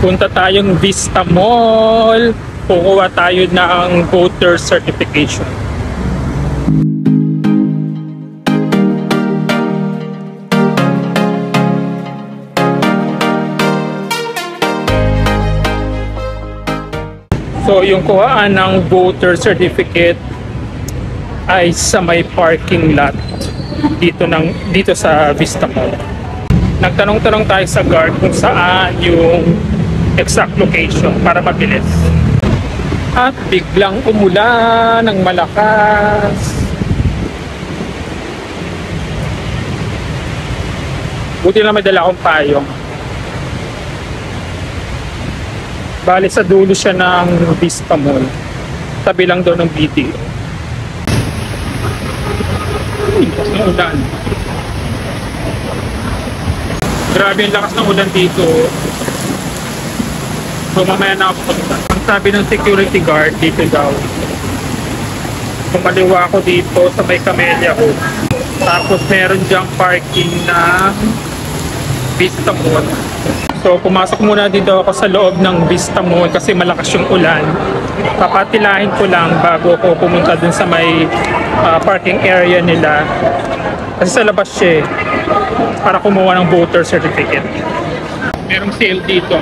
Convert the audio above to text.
Punta tayong Vista Mall. Kukuha tayo ng voter certification. So yung kuhaan ng voter certificate ay sa may parking lot dito sa Vista Mall. Nagtanong-tanong tayo sa guard kung saan yung exact location para mabilis. At biglang umulan ng malakas. Buti na may dala akong payong. Bali sa dulo siya ng Vista Mall. Tabi lang daw ng BDO. Lakas ng ulan. Grabe yung lakas ng ulan dito. So mamaya na ako punta. Ang sabi ng security guard dito daw, kumaliwa ako dito sa may Camellia ko. Tapos meron dyang parking na Vista Mall. So pumasok muna dito ako sa loob ng Vista Mall kasi malakas yung ulan. Papatilahin ko lang bago ako pumunta dun sa may parking area nila. Kasi sa labas siya para kumuha ng voter certificate. Merong sale dito.